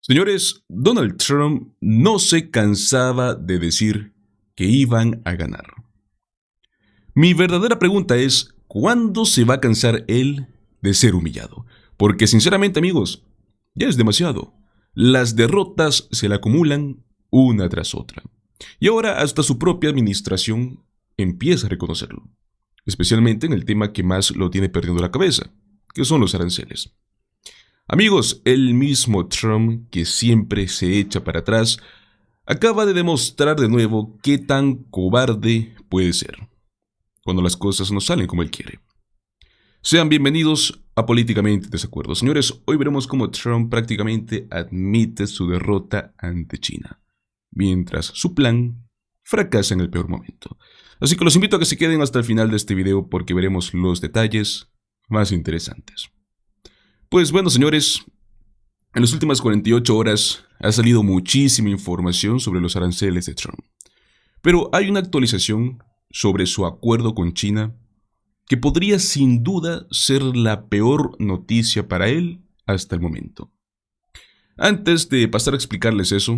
Señores, Donald Trump no se cansaba de decir que iban a ganar. Mi verdadera pregunta es, ¿cuándo se va a cansar él de ser humillado? Porque sinceramente, amigos, ya es demasiado. Las derrotas se le acumulan una tras otra. Y ahora hasta su propia administración empieza a reconocerlo. Especialmente en el tema que más lo tiene perdiendo la cabeza, que son los aranceles. Amigos, el mismo Trump, que siempre se echa para atrás, acaba de demostrar de nuevo qué tan cobarde puede ser, cuando las cosas no salen como él quiere. Sean bienvenidos a Políticamente Desacuerdo. Señores, hoy veremos cómo Trump prácticamente admite su derrota ante China, mientras su plan fracasa en el peor momento. Así que los invito a que se queden hasta el final de este video porque veremos los detalles más interesantes. Pues bueno, señores, en las últimas 48 horas ha salido muchísima información sobre los aranceles de Trump. Pero hay una actualización sobre su acuerdo con China que podría sin duda ser la peor noticia para él hasta el momento. Antes de pasar a explicarles eso,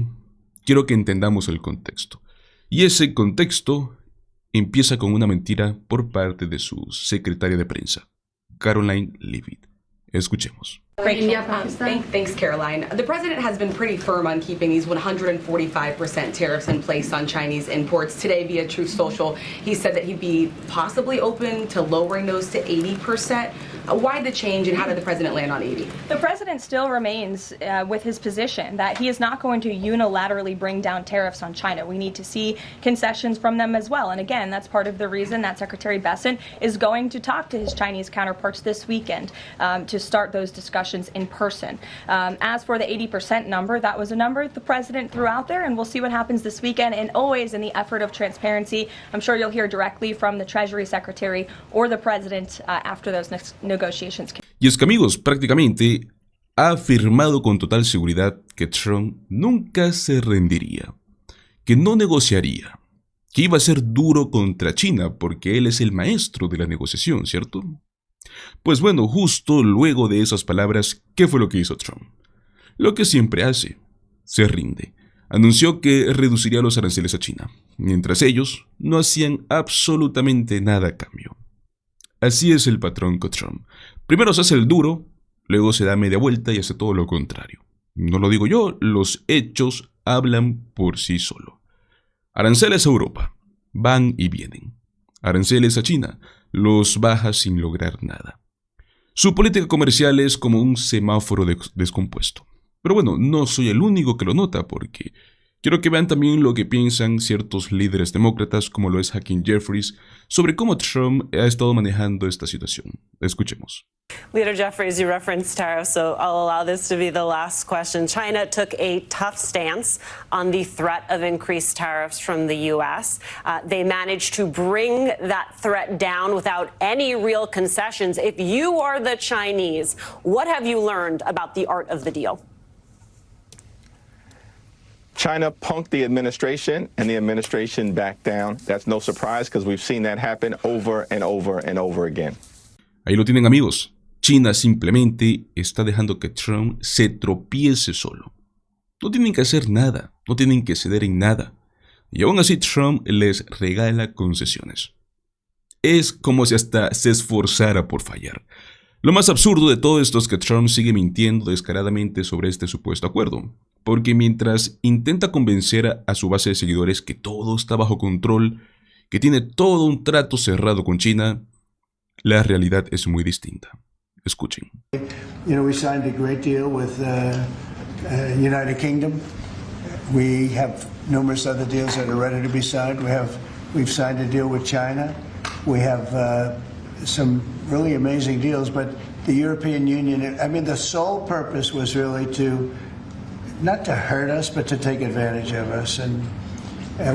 quiero que entendamos el contexto. Y ese contexto empieza con una mentira por parte de su secretaria de prensa, Caroline Leavitt. Escuchemos. Thanks, Caroline. The president has been pretty firm on keeping these 145% tariffs in place on Chinese imports. Today, via Truth Social, he said that he'd be possibly open to lowering those to 80%. Why the change, and how did the president land on 80? The president still remains with his position that he is not going to unilaterally bring down tariffs on China. We need to see concessions from them as well. And again, that's part of the reason that Secretary Bessent is going to talk to his Chinese counterparts this weekend to start those discussions in person. As for the 80% number, that was a number the president threw out there, and we'll see what happens this weekend. And always in the effort of transparency, I'm sure you'll hear directly from the Treasury Secretary or the president after those negotiations. Y es que, amigos, prácticamente ha afirmado con total seguridad que Trump nunca se rendiría, que no negociaría, que iba a ser duro contra China porque él es el maestro de la negociación, ¿cierto? Pues bueno, justo luego de esas palabras, ¿qué fue lo que hizo Trump? Lo que siempre hace, se rinde. Anunció que reduciría los aranceles a China, mientras ellos no hacían absolutamente nada a cambio. Así es el patrón con Trump. Primero se hace el duro, luego se da media vuelta y hace todo lo contrario. No lo digo yo, los hechos hablan por sí solo. Aranceles a Europa, van y vienen. Aranceles a China, los baja sin lograr nada. Su política comercial es como un semáforo descompuesto. Pero bueno, no soy el único que lo nota porque quiero que vean también lo que piensan ciertos líderes demócratas como lo es Hakeem Jeffries sobre cómo Trump ha estado manejando esta situación. Escuchemos. Leader Jeffries, you referenced tariffs, so I'll allow this to be the last question. China took a tough stance on the threat of increased tariffs from the U.S. They managed to bring that threat down without any real concessions. If you are the Chinese, what have you learned about the art of the deal? China punked the administration, and the administration backed down. That's no surprise because we've seen that happen over and over and over again. Ahí lo tienen, amigos. China simplemente está dejando que Trump se tropiece solo. No tienen que hacer nada, no tienen que ceder en nada. Y aún así Trump les regala concesiones. Es como si hasta se esforzara por fallar. Lo más absurdo de todo esto es que Trump sigue mintiendo descaradamente sobre este supuesto acuerdo. Porque mientras intenta convencer a su base de seguidores que todo está bajo control, que tiene todo un trato cerrado con China, la realidad es muy distinta. Escuchen. You know, we signed a great deal with United Kingdom. We have numerous other deals that are ready to be signed. We've signed a deal with China. We have some really amazing deals, but the European Union, I mean, the sole purpose was really not to hurt us, but to take advantage of us, and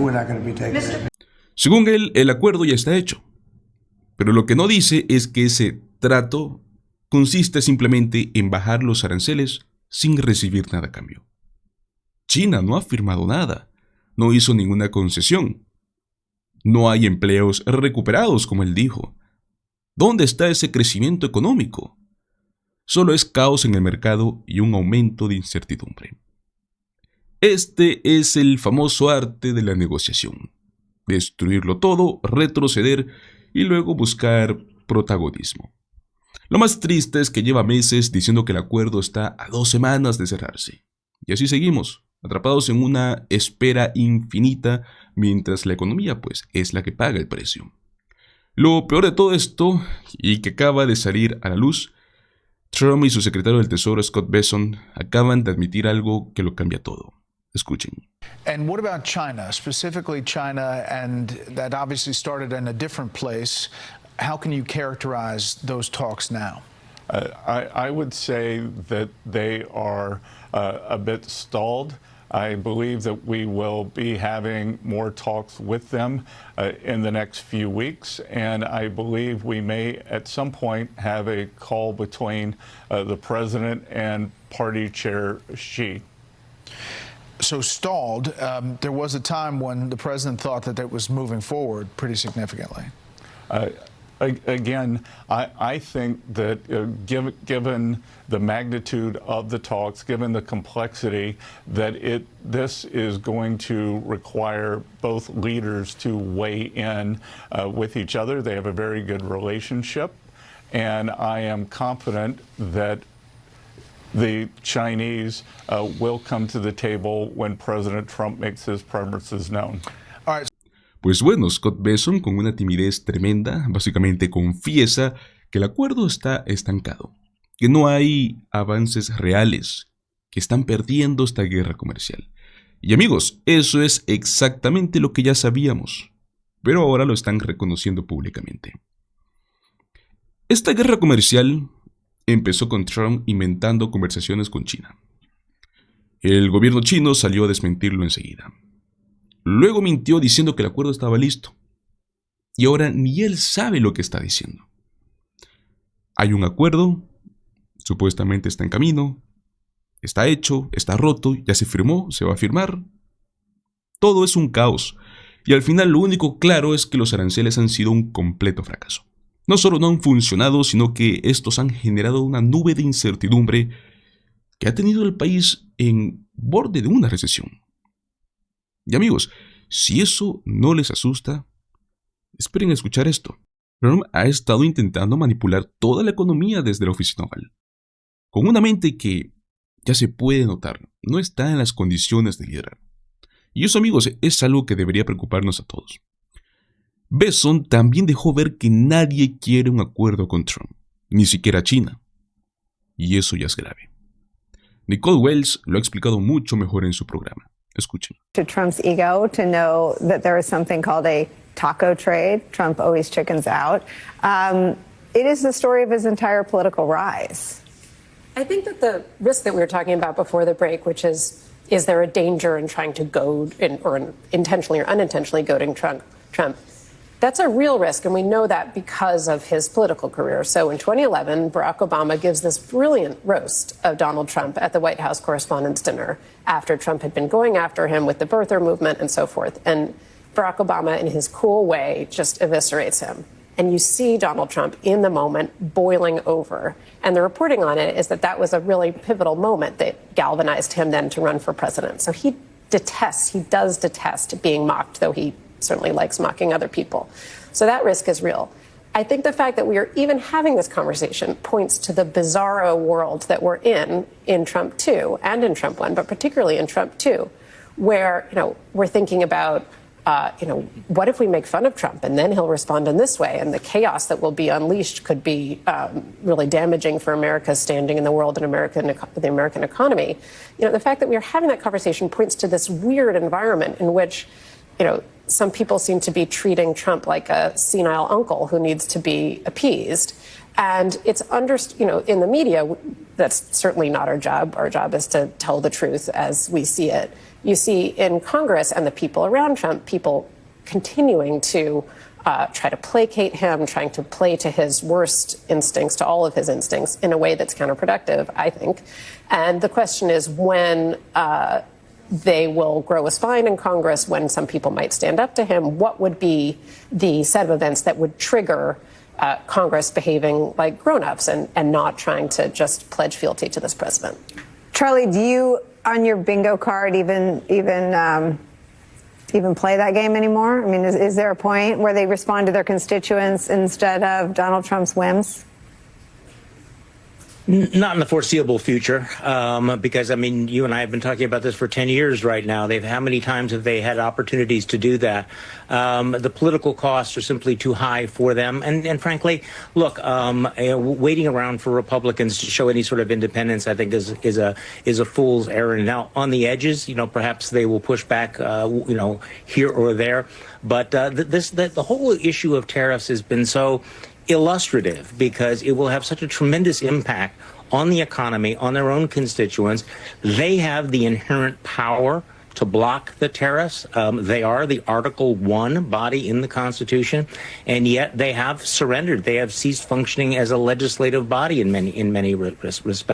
we're not going to be taking advantage. Según él, el acuerdo ya está hecho. Pero lo que no dice es que ese trato consiste simplemente en bajar los aranceles sin recibir nada a cambio. China no ha firmado nada, no hizo ninguna concesión. No hay empleos recuperados, como él dijo. ¿Dónde está ese crecimiento económico? Solo es caos en el mercado y un aumento de incertidumbre. Este es el famoso arte de la negociación. Destruirlo todo, retroceder y luego buscar protagonismo. Lo más triste es que lleva meses diciendo que el acuerdo está a 2 semanas de cerrarse. Y así seguimos, atrapados en una espera infinita, mientras la economía, pues, es la que paga el precio. Lo peor de todo esto, y que acaba de salir a la luz, Trump y su secretario del Tesoro, Scott Bessent, acaban de admitir algo que lo cambia todo. Escuchen. And what about China, specifically China, and that obviously started in a different place. How can you characterize those talks now? I would say that they are a bit stalled. I believe that we will be having more talks with them in the next few weeks, and I believe we may at some point have a call between the president and party chair Xi. So stalled, there was a time when the president thought that it was moving forward pretty significantly. Again, I think that given the magnitude of the talks, given the complexity, that this is going to require both leaders to weigh in with each other. They have a very good relationship, and I am confident that the Chinese will come to the table when President Trump makes his preferences known. All right. Pues bueno, Scott Bessent, con una timidez tremenda, básicamente confiesa que el acuerdo está estancado, que no hay avances reales, que están perdiendo esta guerra comercial. Y amigos, eso es exactamente lo que ya sabíamos, pero ahora lo están reconociendo públicamente. Esta guerra comercial empezó con Trump inventando conversaciones con China. El gobierno chino salió a desmentirlo enseguida. Luego mintió diciendo que el acuerdo estaba listo. Y ahora ni él sabe lo que está diciendo. Hay un acuerdo, supuestamente está en camino, está hecho, está roto, ya se firmó, se va a firmar. Todo es un caos. Y al final lo único claro es que los aranceles han sido un completo fracaso. No solo no han funcionado, sino que estos han generado una nube de incertidumbre que ha tenido al país en borde de una recesión. Y amigos, si eso no les asusta, esperen a escuchar esto. Trump ha estado intentando manipular toda la economía desde la oficina oval, con una mente que, ya se puede notar, no está en las condiciones de liderar. Y eso, amigos, es algo que debería preocuparnos a todos. Bessent también dejó ver que nadie quiere un acuerdo con Trump, ni siquiera China. Y eso ya es grave. Nicole Wells lo ha explicado mucho mejor en su programa. Escuchen. To Trump's ego to know that there is something called a taco trade. Trump always chickens out. It is the story of his entire political rise. I think that the risk that we were talking about before the break, which is there a danger in trying to goad or intentionally or unintentionally goading Trump, that's a real risk, and we know that because of his political career. So in 2011, Barack Obama gives this brilliant roast of Donald Trump at the White House Correspondents' Dinner after Trump had been going after him with the birther movement and so forth. And Barack Obama, in his cool way, just eviscerates him. And you see Donald Trump in the moment boiling over. And the reporting on it is that that was a really pivotal moment that galvanized him then to run for president. So he does detest being mocked, though he certainly likes mocking other people. So that risk is real. I think the fact that we are even having this conversation points to the bizarro world that we're in Trump 2 and in Trump 1, but particularly in Trump 2, where, we're thinking about, what if we make fun of Trump and then he'll respond in this way, and the chaos that will be unleashed could be really damaging for America's standing in the world and the American economy. The fact that we are having that conversation points to this weird environment in which, some people seem to be treating Trump like a senile uncle who needs to be appeased. And it's in the media, that's certainly not our job. Our job is to tell the truth as we see it. You see in Congress and the people around Trump, people continuing to try to placate him, trying to play to his worst instincts, to all of his instincts, in a way that's counterproductive, I think. And the question is when they will grow a spine in Congress, when some people might stand up to him, what would be the set of events that would trigger Congress behaving like grown-ups and not trying to just pledge fealty to this president? Charlie, do you on your bingo card even play that game anymore? I mean, is there a point where they respond to their constituents instead of Donald Trump's whims? Not in the foreseeable future, because, I mean, you and I have been talking about this for 10 years right now. How many times have they had opportunities to do that? The political costs are simply too high for them. And frankly, look, waiting around for Republicans to show any sort of independence, I think, is a fool's errand. Now, on the edges, perhaps they will push back, here or there. But the whole issue of tariffs has been so illustrative because it will have such a tremendous impact on the economy, on their own constituents. They have the inherent power to block the tariffs. They are the Article 1 body in the Constitution, and yet they have surrendered. They have ceased functioning as a legislative body in many respects.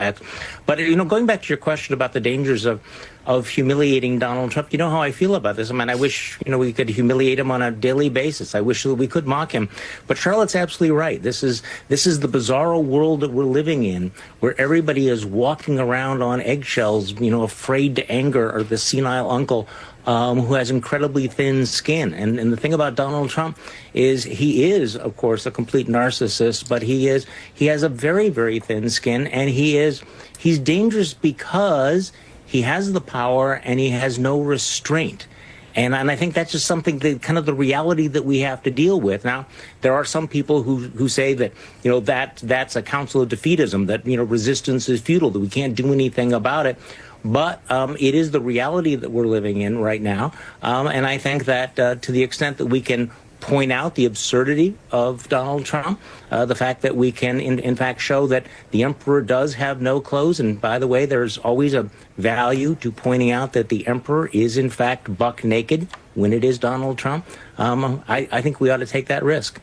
But going back to your question about the dangers of humiliating Donald Trump, you know how I feel about this. I mean, I wish we could humiliate him on a daily basis. I wish that we could mock him. But Charlotte's absolutely right. This is the bizarro world that we're living in, where everybody is walking around on eggshells, afraid to anger or the senile uncle who has incredibly thin skin. And the thing about Donald Trump is he is, of course, a complete narcissist, but he has a very, very thin skin, and he's dangerous because he has the power and he has no restraint. And I think that's just something that kind of the reality that we have to deal with. Now, there are some people who say that, that's a counsel of defeatism, that, resistance is futile, that we can't do anything about it. But it is the reality that we're living in right now. And I think that to the extent that we can point out the absurdity of Donald Trump, the fact that we can, in fact, show that the emperor does have no clothes. And by the way, there's always a value to pointing out that the emperor is, in fact, buck naked when it is Donald Trump. I think we ought to take that risk.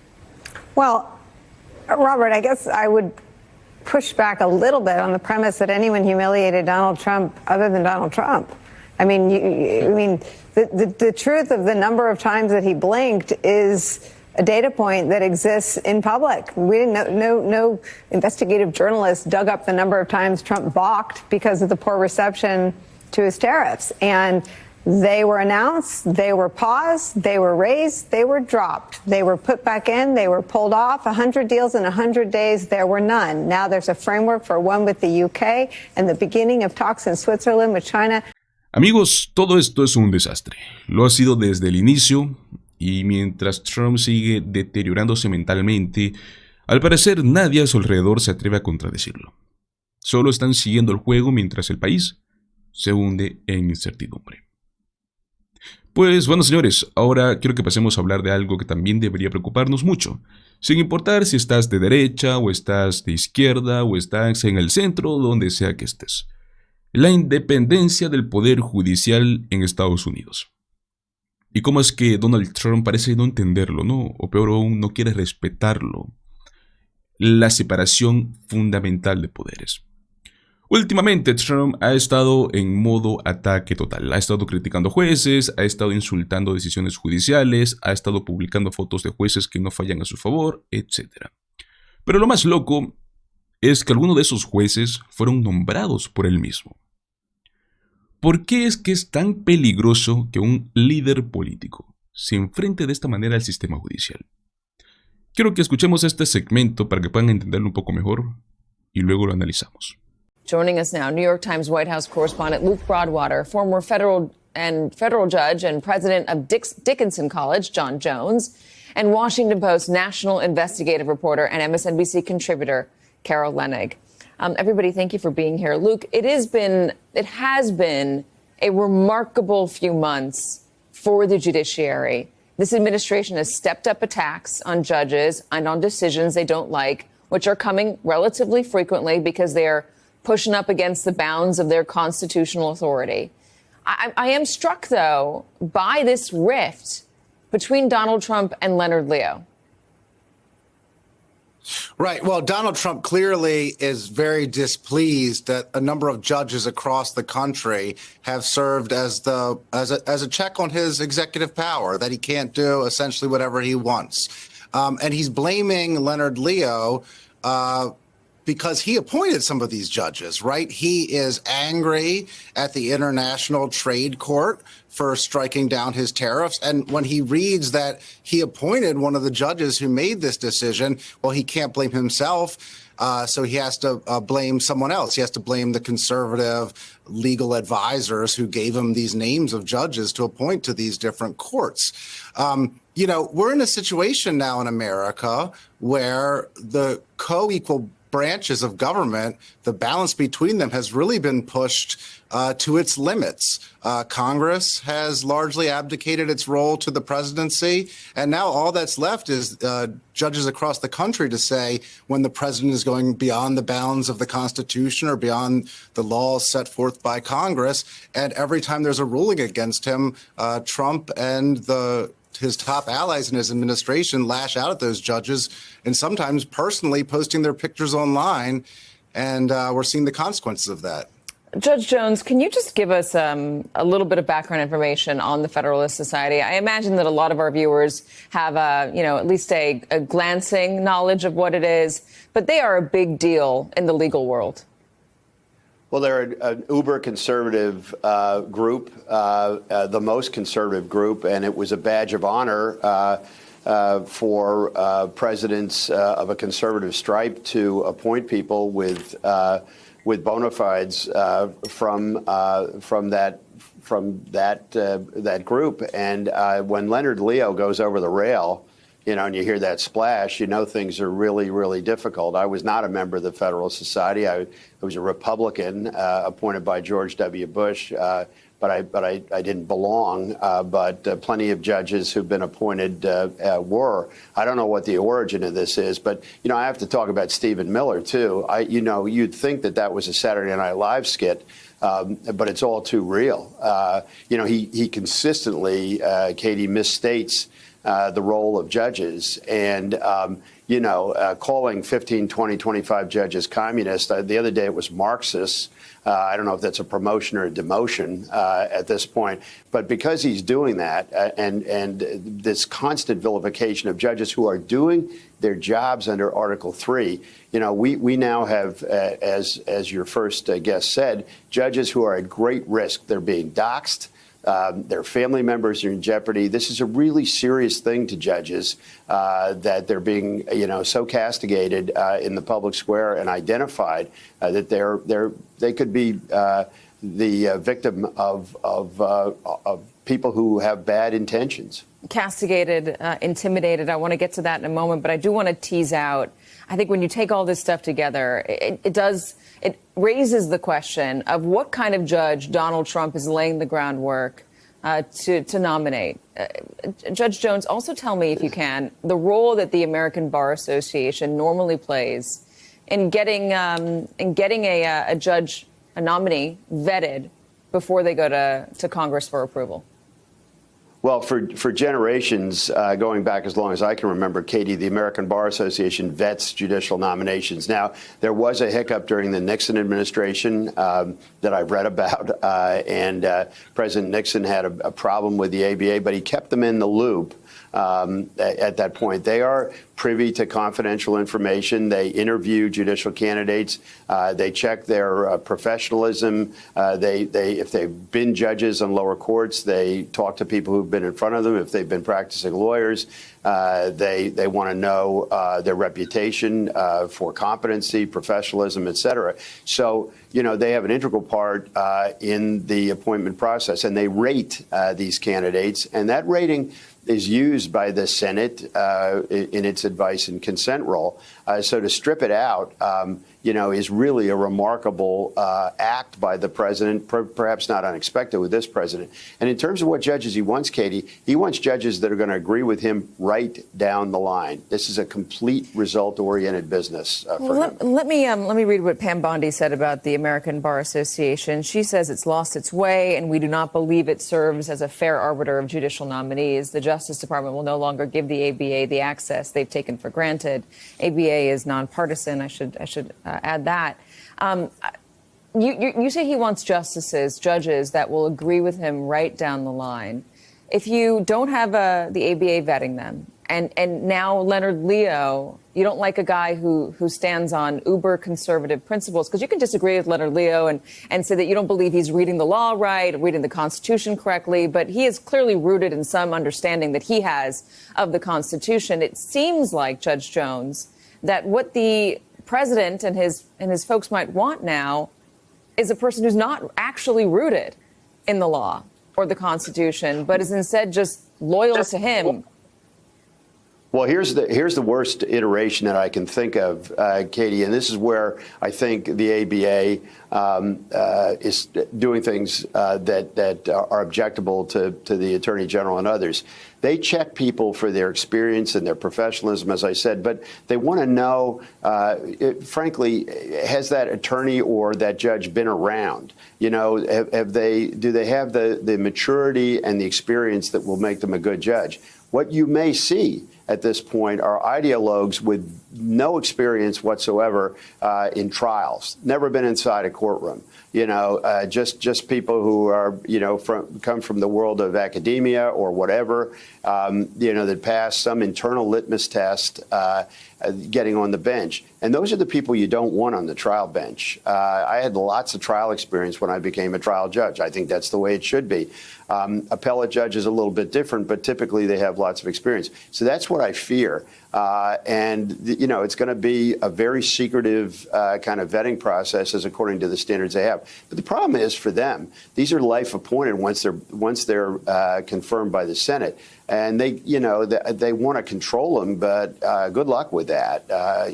Well, Robert, I guess I would push back a little bit on the premise that anyone humiliated Donald Trump other than Donald Trump. I mean, the truth of the number of times that he blinked is a data point that exists in public. We didn't no investigative journalist dug up the number of times Trump balked because of the poor reception to his tariffs. And they were announced, they were paused, they were raised, they were dropped. They were put back in, they were pulled off. 100 deals in 100 days, there were none. Now there's a framework for one with the UK and the beginning of talks in Switzerland with China. Amigos, todo esto es un desastre. Lo ha sido desde el inicio, y mientras Trump sigue deteriorándose mentalmente, al parecer nadie a su alrededor se atreve a contradecirlo. Solo están siguiendo el juego mientras el país se hunde en incertidumbre. Pues bueno, señores, ahora quiero que pasemos a hablar de algo que también debería preocuparnos mucho, sin importar si estás de derecha o estás de izquierda o estás en el centro, donde sea que estés. La independencia del poder judicial en Estados Unidos. Y cómo es que Donald Trump parece no entenderlo, ¿no? O peor aún, no quiere respetarlo. La separación fundamental de poderes. Últimamente Trump ha estado en modo ataque total. Ha estado criticando jueces, ha estado insultando decisiones judiciales, ha estado publicando fotos de jueces que no fallan a su favor, etc. Pero lo más loco es que algunos de esos jueces fueron nombrados por él mismo. ¿Por qué es que es tan peligroso que un líder político se enfrente de esta manera al sistema judicial? Quiero que escuchemos este segmento para que puedan entenderlo un poco mejor y luego lo analizamos. Joining us now, New York Times White House correspondent Luke Broadwater, former federal judge and president of Dickinson College, John Jones, and Washington Post national investigative reporter and MSNBC contributor Carol Leonnig. Everybody, thank you for being here. Luke, it has been a remarkable few months for the judiciary. This administration has stepped up attacks on judges and on decisions they don't like, which are coming relatively frequently because they are pushing up against the bounds of their constitutional authority. I am struck, though, by this rift between Donald Trump and Leonard Leo. Right. Well, Donald Trump clearly is very displeased that a number of judges across the country have served as a check on his executive power, that he can't do essentially whatever he wants. And he's blaming Leonard Leo because he appointed some of these judges, right? He is angry at the International Trade Court for striking down his tariffs. And when he reads that he appointed one of the judges who made this decision, well, he can't blame himself. So he has to blame someone else. He has to blame the conservative legal advisors who gave him these names of judges to appoint to these different courts. You know, we're in a situation now in America where the co-equal branches of government, the balance between them has really been pushed to its limits. Congress has largely abdicated its role to the presidency, and now all that's left is judges across the country to say when the president is going beyond the bounds of the Constitution or beyond the laws set forth by Congress. And every time there's a ruling against him, Trump and his top allies in his administration lash out at those judges and sometimes personally posting their pictures online. And we're seeing the consequences of that. Judge Jones, can you just give us a little bit of background information on the Federalist Society? I imagine that a lot of our viewers have, at least a glancing knowledge of what it is, but they are a big deal in the legal world. Well, they're an uber-conservative group, the most conservative group, and it was a badge of honor for presidents of a conservative stripe to appoint people with bona fides from that group. And when Leonard Leo goes over the rail, and you hear that splash, things are really, really difficult. I was not a member of the Federalist Society. I was a Republican appointed by George W. Bush, but I didn't belong. But plenty of judges who've been appointed were. I don't know what the origin of this is, but I have to talk about Stephen Miller too. You'd think that was a Saturday Night Live skit. But it's all too real. He consistently, Katie, misstates the role of judges and, calling 15, 20, 25 judges communist. The other day it was Marxists. I don't know if that's a promotion or a demotion at this point. But because he's doing that and this constant vilification of judges who are doing their jobs under Article 3, we now have, as your first guest said, judges who are at great risk. They're being doxxed. Their family members are in jeopardy. This is a really serious thing to judges that they're being, so castigated in the public square and identified that they could be the victim of people who have bad intentions. Castigated, intimidated. I want to get to that in a moment, but I do want to tease out. I think when you take all this stuff together, it raises the question of what kind of judge Donald Trump is laying the groundwork to nominate. Judge Jones, also tell me, if you can, the role that the American Bar Association normally plays in getting a judge, a nominee, vetted before they go to Congress for approval. Well, for generations, going back as long as I can remember, Katie, the American Bar Association vets judicial nominations. Now, there was a hiccup during the Nixon administration that I've read about, and President Nixon had a problem with the ABA, but he kept them in the loop. At that point, they are privy to confidential information. They interview judicial candidates. They check their professionalism. If they've been judges on lower courts, they talk to people who've been in front of them. If they've been practicing lawyers, they want to know their reputation for competency, professionalism, et cetera. So, they have an integral part in the appointment process, and they rate these candidates, and that rating is used by the Senate in its advice and consent role. So to strip it out, is really a remarkable act by the president, perhaps not unexpected with this president. And in terms of what judges he wants, Katie, he wants judges that are going to agree with him right down the line. This is a complete result-oriented business for him. Let me read what Pam Bondi said about the American Bar Association. She says it's lost its way, and we do not believe it serves as a fair arbiter of judicial nominees. The Justice Department will no longer give the ABA the access they've taken for granted. ABA is nonpartisan. I should add that. You say he wants judges that will agree with him right down the line. If you don't have the ABA vetting them, And now Leonard Leo, you don't like a guy who stands on uber conservative principles, because you can disagree with Leonard Leo and say that you don't believe he's reading the law right, reading the Constitution correctly, but he is clearly rooted in some understanding that he has of the Constitution. It seems like, Judge Jones, that what the president and his folks might want now is a person who's not actually rooted in the law or the Constitution, but is instead just loyal to him. Well, here's the worst iteration that I can think of, Katie, and this is where I think the ABA is doing things that are objectable to the Attorney General and others. They check people for their experience and their professionalism, as I said, but they want to know, frankly, has that attorney or that judge been around? You know, do they have the maturity and the experience that will make them a good judge? What you may see at this point are ideologues with no experience whatsoever in trials, never been inside a courtroom. You know, just people who are, you know, come from the world of academia or whatever, you know, that pass some internal litmus test getting on the bench. And those are the people you don't want on the trial bench. I had lots of trial experience when I became a trial judge. I think that's the way it should be. Appellate judge is a little bit different, but typically they have lots of experience. So that's what I fear. And, you know, it's going to be a very secretive kind of vetting process as according to the standards they have. But the problem is for them, these are life appointed once they're confirmed by the Senate. And they, you know, they want to control them, but good luck with that.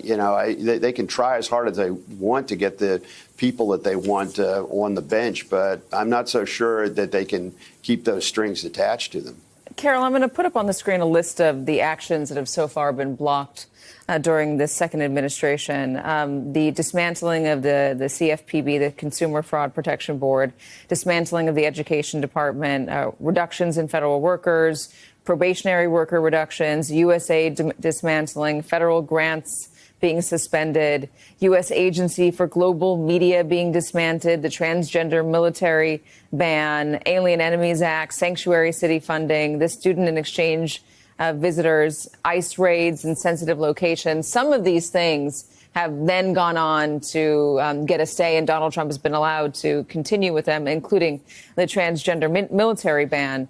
You know, they can try as hard as they want to get the people that they want on the bench, but I'm not so sure that they can keep those strings attached to them. Carol, I'm going to put up on the screen a list of the actions that have so far been blocked during this second administration. The dismantling of the CFPB, the Consumer Fraud Protection Board, dismantling of the Education Department, reductions in federal workers, probationary worker reductions, USAID dismantling, federal grants being suspended, U.S. Agency for Global Media being dismantled, the transgender military ban, Alien Enemies Act, sanctuary city funding, the student and exchange visitors, ICE raids in sensitive locations. Some of these things have then gone on to get a stay, and Donald Trump has been allowed to continue with them, including the transgender military ban.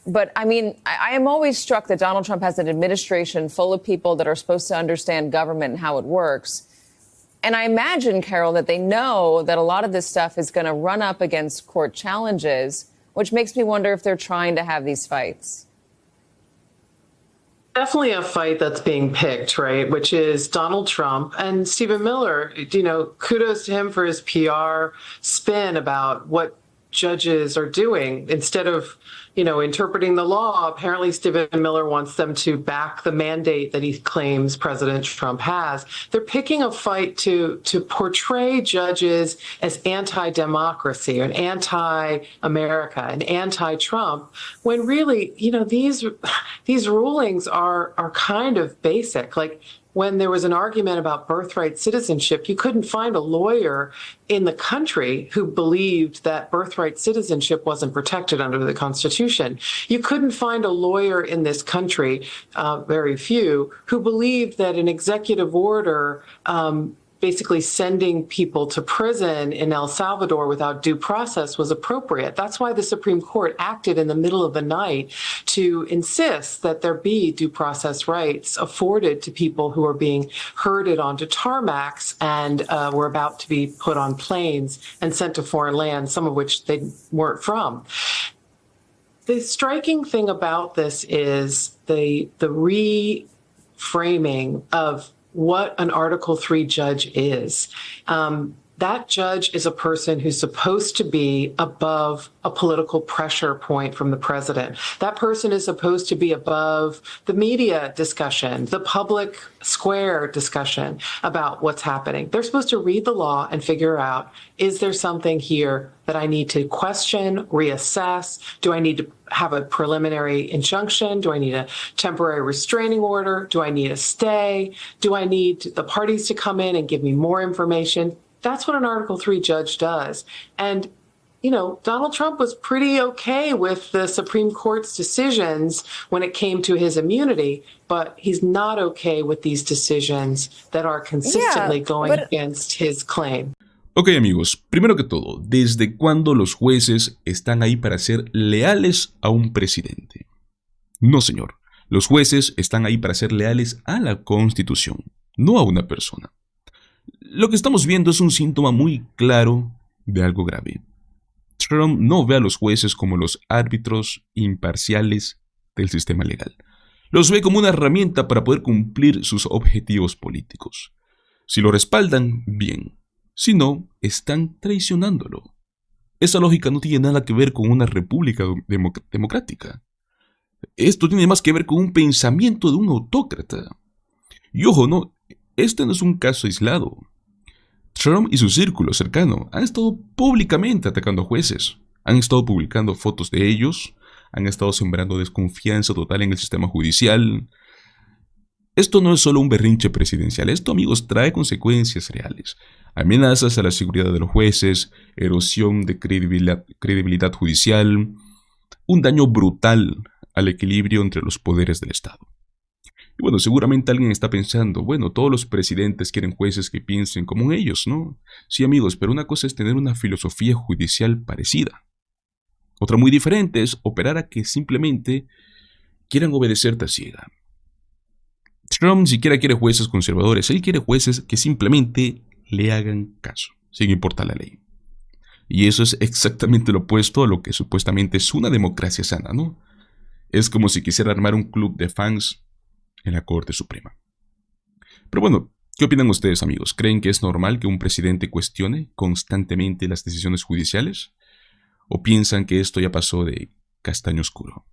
But, I mean, I am always struck that Donald Trump has an administration full of people that are supposed to understand government and how it works. And I imagine, Carol, that they know that a lot of this stuff is going to run up against court challenges, which makes me wonder if they're trying to have these fights. Definitely a fight that's being picked, right, which is Donald Trump and Stephen Miller. You know, kudos to him for his PR spin about what judges are doing instead of, you know, interpreting the law. Apparently, Stephen Miller wants them to back the mandate that he claims President Trump has. They're picking a fight to portray judges as anti-democracy and anti-America and anti-Trump, when really, you know, these rulings are kind of basic. Like, when there was an argument about birthright citizenship, you couldn't find a lawyer in the country who believed that birthright citizenship wasn't protected under the Constitution. You couldn't find a lawyer in this country, very few, who believed that an executive order basically sending people to prison in El Salvador without due process was appropriate. That's why the Supreme Court acted in the middle of the night to insist that there be due process rights afforded to people who are being herded onto tarmacs and were about to be put on planes and sent to foreign lands, some of which they weren't from. The striking thing about this is the reframing of what an Article III judge is. That judge is a person who's supposed to be above a political pressure point from the president. That person is supposed to be above the media discussion, the public square discussion about what's happening. They're supposed to read the law and figure out, is there something here that I need to question, reassess? Do I need to have a preliminary injunction? Do I need a temporary restraining order? Do I need a stay? Do I need the parties to come in and give me more information? That's what an Article III judge does. And Donald Trump was pretty okay with the Supreme Court's decisions when it came to his immunity, but he's not okay with these decisions that are consistently going against his claim. Ok amigos, primero que todo, ¿desde cuándo los jueces están ahí para ser leales a un presidente? No señor, los jueces están ahí para ser leales a la Constitución, no a una persona. Lo que estamos viendo es un síntoma muy claro de algo grave. Trump no ve a los jueces como los árbitros imparciales del sistema legal. Los ve como una herramienta para poder cumplir sus objetivos políticos. Si lo respaldan, bien. Si no, están traicionándolo. Esa lógica no tiene nada que ver con una república democrática. Esto tiene más que ver con un pensamiento de un autócrata. Y ojo, no, este no es un caso aislado. Trump y su círculo cercano han estado públicamente atacando a jueces, han estado publicando fotos de ellos, han estado sembrando desconfianza total en el sistema judicial. Esto no es solo un berrinche presidencial, esto amigos trae consecuencias reales, amenazas a la seguridad de los jueces, erosión de credibilidad judicial, un daño brutal al equilibrio entre los poderes del Estado. Y bueno, seguramente alguien está pensando, bueno, todos los presidentes quieren jueces que piensen como ellos, ¿no? Sí, amigos, pero una cosa es tener una filosofía judicial parecida. Otra muy diferente es operar a que simplemente quieran obedecerte a ciega. Trump ni siquiera quiere jueces conservadores, él quiere jueces que simplemente le hagan caso, sin importar la ley. Y eso es exactamente lo opuesto a lo que supuestamente es una democracia sana, ¿no? Es como si quisiera armar un club de fans en la Corte Suprema. Pero bueno, ¿qué opinan ustedes amigos? ¿Creen que es normal que un presidente cuestione constantemente las decisiones judiciales? ¿O piensan que esto ya pasó de castaño oscuro?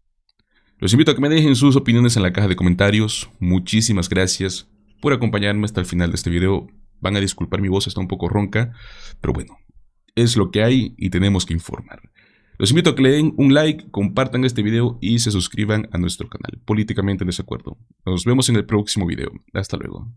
Los invito a que me dejen sus opiniones en la caja de comentarios. Muchísimas gracias por acompañarme hasta el final de este video. Van a disculpar mi voz, está un poco ronca, pero bueno, es lo que hay y tenemos que informar. Los invito a que le den un like, compartan este video y se suscriban a nuestro canal Políticamente en Desacuerdo. Nos vemos en el próximo video. Hasta luego.